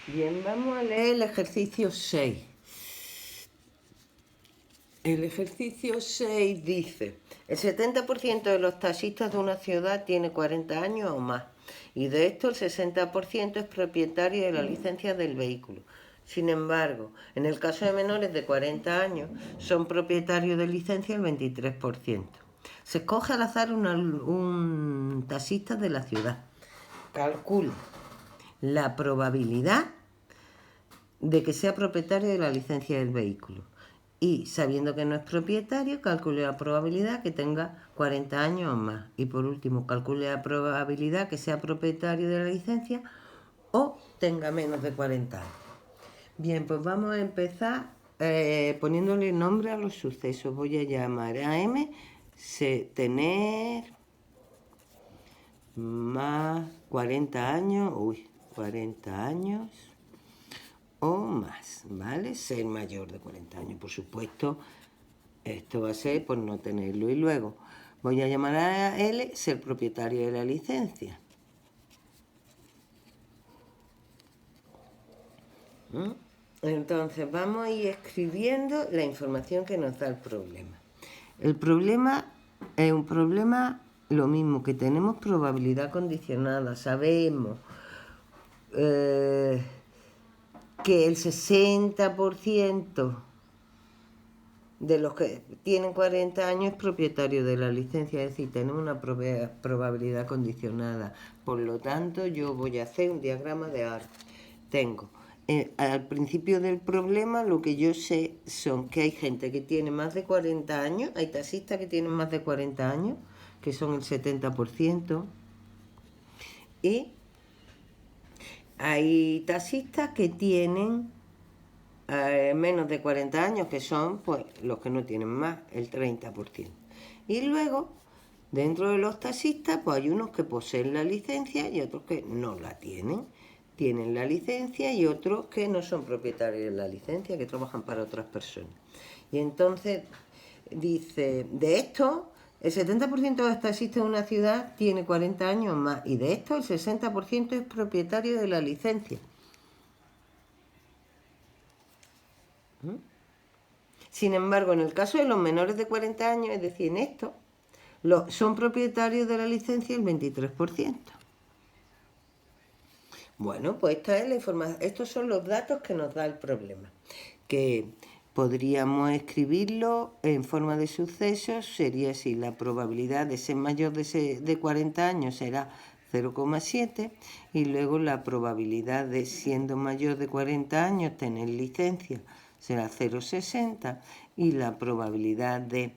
Bien, vamos a leer el ejercicio 6. El ejercicio 6 dice: el 70% de los taxistas de una ciudad tiene 40 años o más, y de esto el 60% es propietario de la licencia del vehículo. Sin embargo, en el caso de menores de 40 años, son propietarios de licencia el 23%. Se escoge al azar un taxista de la ciudad. Calcula la probabilidad de que sea propietario de la licencia del vehículo. Y sabiendo que no es propietario, calcule la probabilidad que tenga 40 años o más. Y por último, calcule la probabilidad que sea propietario de la licencia o tenga menos de 40 años. Bien, pues vamos a empezar poniéndole nombre a los sucesos. Voy a llamar a M, tener más 40 años, 40 años o más, ¿vale? Ser mayor de 40 años, por supuesto. Esto va a ser por no tenerlo. Y luego voy a llamar a L, ser propietario de la licencia. Entonces vamos a ir escribiendo la información que nos da el problema. El problema es un problema lo mismo, que tenemos probabilidad condicionada. Sabemos que el 60% de los que tienen 40 años es propietario de la licencia, es decir, tenemos una probabilidad condicionada. Por lo tanto, yo voy a hacer un diagrama de ARC. Tengo al principio del problema, lo que yo sé son que hay gente que tiene más de 40 años, hay taxistas que tienen más de 40 años, que son el 70%, y hay taxistas que tienen menos de 40 años, que son pues los que no tienen más, el 30%. Y luego, dentro de los taxistas, pues hay unos que poseen la licencia y otros que no la tienen. Tienen la licencia y otros que no son propietarios de la licencia, que trabajan para otras personas. Y entonces dice, de esto, el 70% de los taxistas de una ciudad tiene 40 años más, y de esto el 60% es propietario de la licencia. Sin embargo, en el caso de los menores de 40 años, es decir, en esto, son propietarios de la licencia el 23%. Bueno, pues esta es la información. Estos son los datos que nos da el problema. Que podríamos escribirlo en forma de sucesos. Sería así: la probabilidad de ser mayor de 40 años será 0,7, y luego la probabilidad de, siendo mayor de 40 años, tener licencia será 0,60, y la probabilidad de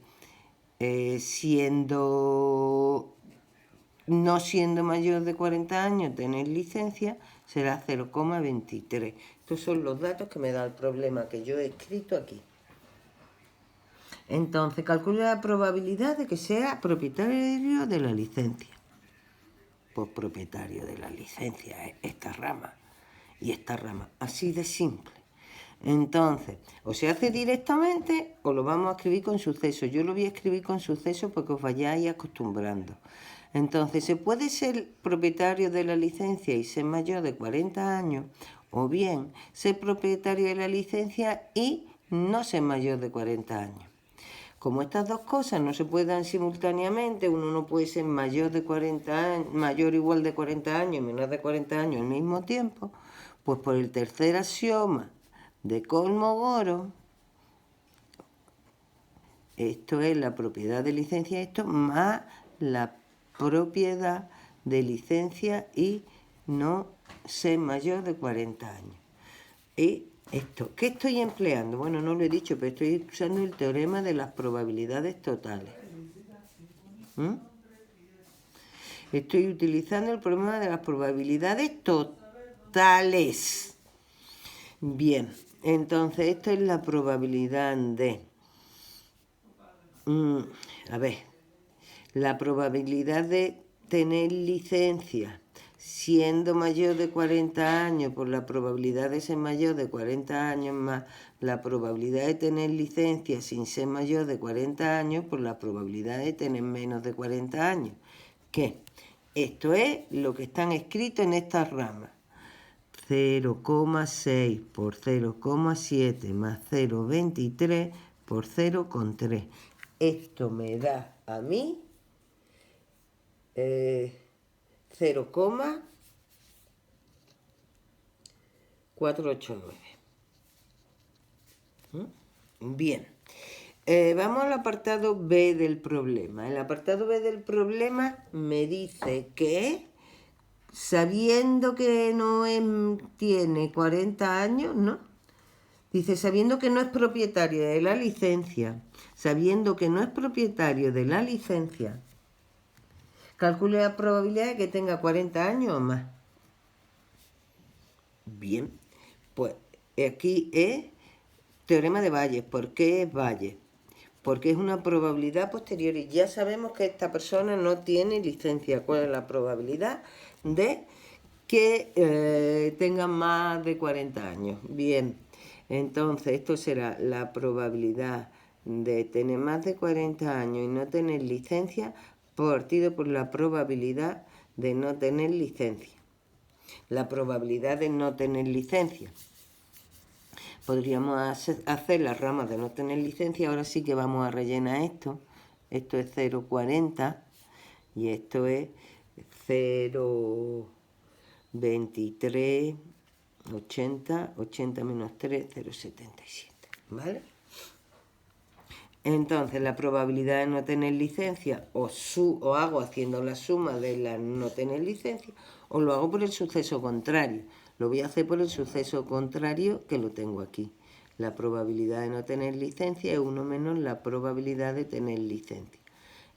no siendo mayor de 40 años tener licencia será 0,23. Estos son los datos que me da el problema que yo he escrito aquí. Entonces, calcule la probabilidad de que sea propietario de la licencia. Pues propietario de la licencia es esta rama y esta rama, así de simple. Entonces, o se hace directamente o lo vamos a escribir con sucesos. Yo lo voy a escribir con sucesos porque os vayáis acostumbrando. Entonces, se puede ser propietario de la licencia y ser mayor de 40 años, o bien ser propietario de la licencia y no ser mayor de 40 años. Como estas dos cosas no se pueden dar simultáneamente, uno no puede ser mayor de 40 años, mayor o igual de 40 años, menor de 40 años al mismo tiempo, pues por el tercer axioma de Kolmogorov, esto es la propiedad de licencia, esto más la propiedad de licencia y no ser mayor de 40 años. Y esto, ¿qué estoy empleando? Bueno, no lo he dicho, pero estoy usando el teorema de las probabilidades totales. Estoy utilizando el problema de las probabilidades totales. Bien, entonces esto es la probabilidad de... a ver, la probabilidad de tener licencia siendo mayor de 40 años por la probabilidad de ser mayor de 40 años más la probabilidad de tener licencia sin ser mayor de 40 años por la probabilidad de tener menos de 40 años. ¿Qué? Esto es lo que están escritos en estas ramas. 0,6 por 0,7 más 0,23 por 0,3. Esto me da a mí 0,489. Bien. Vamos al apartado B del problema. El apartado B del problema me dice que, sabiendo que no tiene 40 años, ¿no? Dice, sabiendo que no es propietario de la licencia, calcule la probabilidad de que tenga 40 años o más. Bien, pues aquí es teorema de Bayes. ¿Por qué es Bayes? Porque es una probabilidad posterior y ya sabemos que esta persona no tiene licencia. ¿Cuál es la probabilidad de que tenga más de 40 años? Bien, entonces esto será la probabilidad de tener más de 40 años y no tener licencia partido por la probabilidad de no tener licencia. La probabilidad de no tener licencia. Podríamos hacer las ramas de no tener licencia. Ahora sí que vamos a rellenar esto. Esto es 0,40 y esto es 0,23, 80, 80 menos 3, 0,77. ¿Vale? Entonces, la probabilidad de no tener licencia o hago haciendo la suma de la no tener licencia o lo hago por el suceso contrario. Lo voy a hacer por el suceso contrario que lo tengo aquí. La probabilidad de no tener licencia es 1 menos la probabilidad de tener licencia.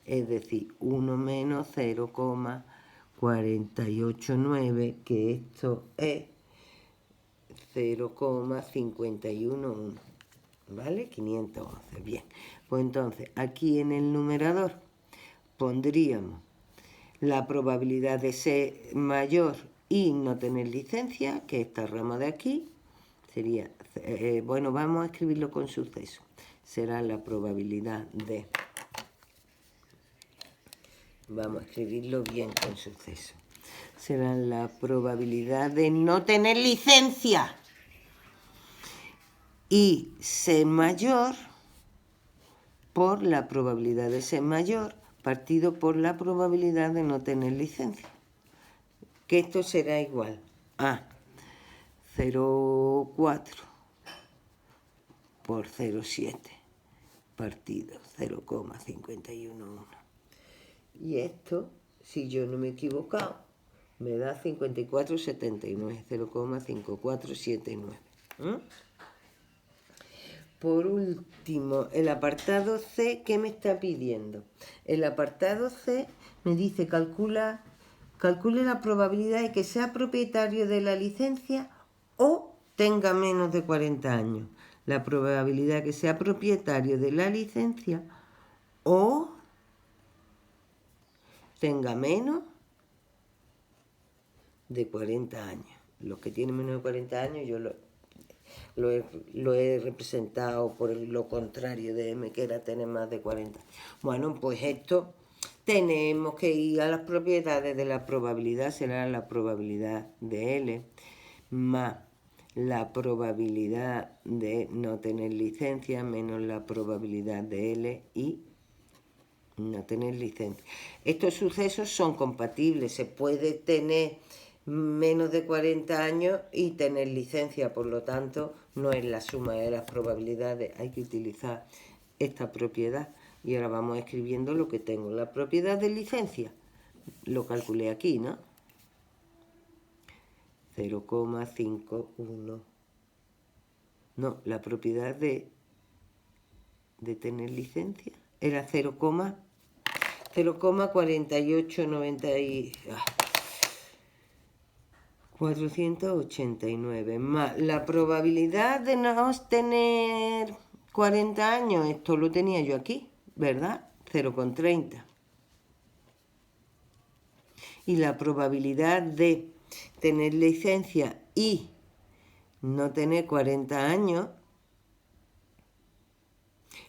Es decir, 1 menos 0,489, que esto es 0,511. ¿Vale? 511. Bien. Pues entonces, aquí en el numerador pondríamos la probabilidad de ser mayor y no tener licencia, que esta rama de aquí sería, bueno, vamos a escribirlo con suceso. Será la probabilidad de, vamos a escribirlo bien con suceso. Será la probabilidad de no tener licencia y ser mayor por la probabilidad de ser mayor partido por la probabilidad de no tener licencia. Que esto será igual a 0,4 por 0,7 partido 0,511. Y esto, si yo no me he equivocado, me da 54,79, 0,5479. Por último, el apartado C, ¿qué me está pidiendo? El apartado C me dice calcule la probabilidad de que sea propietario de la licencia o tenga menos de 40 años. La probabilidad de que sea propietario de la licencia o tenga menos de 40 años. Los que tienen menos de 40 años yo lo he representado por lo contrario de M, que era tener más de 40. Bueno, pues esto tenemos que ir a las propiedades de la probabilidad. Será la probabilidad de L más la probabilidad de no tener licencia menos la probabilidad de L y no tener licencia. Estos sucesos son compatibles. Se puede tener menos de 40 años y tener licencia, por lo tanto no es la suma de las probabilidades, hay que utilizar esta propiedad. Y ahora vamos escribiendo lo que tengo. La propiedad de licencia lo calculé aquí, ¿no? 0,51. No, la propiedad de tener licencia era 0,4890 489 más la probabilidad de no tener 40 años, esto lo tenía yo aquí, ¿verdad? 0,30. Y la probabilidad de tener licencia y no tener 40 años,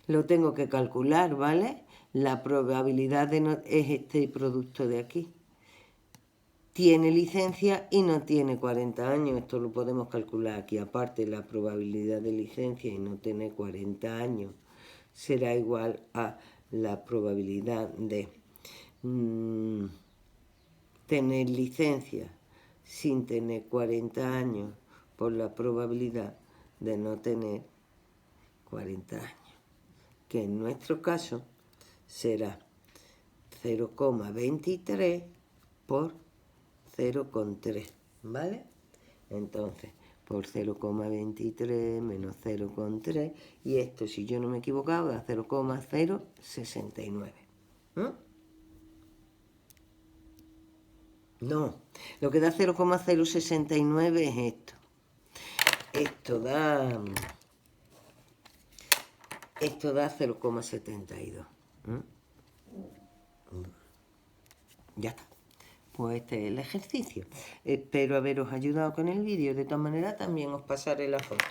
lo tengo que calcular, ¿vale? La probabilidad de no es este producto de aquí. tiene licencia y no tiene 40 años. Esto lo podemos calcular aquí. Aparte, la probabilidad de licencia y no tener 40 años será igual a la probabilidad de tener licencia sin tener 40 años por la probabilidad de no tener 40 años, que en nuestro caso será 0,23 por 0,3, ¿vale? Entonces, por 0,23 menos 0,3, y esto, si yo no me he equivocado, da 0,069. No, lo que da 0,069 es esto. Esto da 0,72. Ya está. Pues este es el ejercicio. Espero haberos ayudado con el vídeo. De todas maneras, también os pasaré la foto.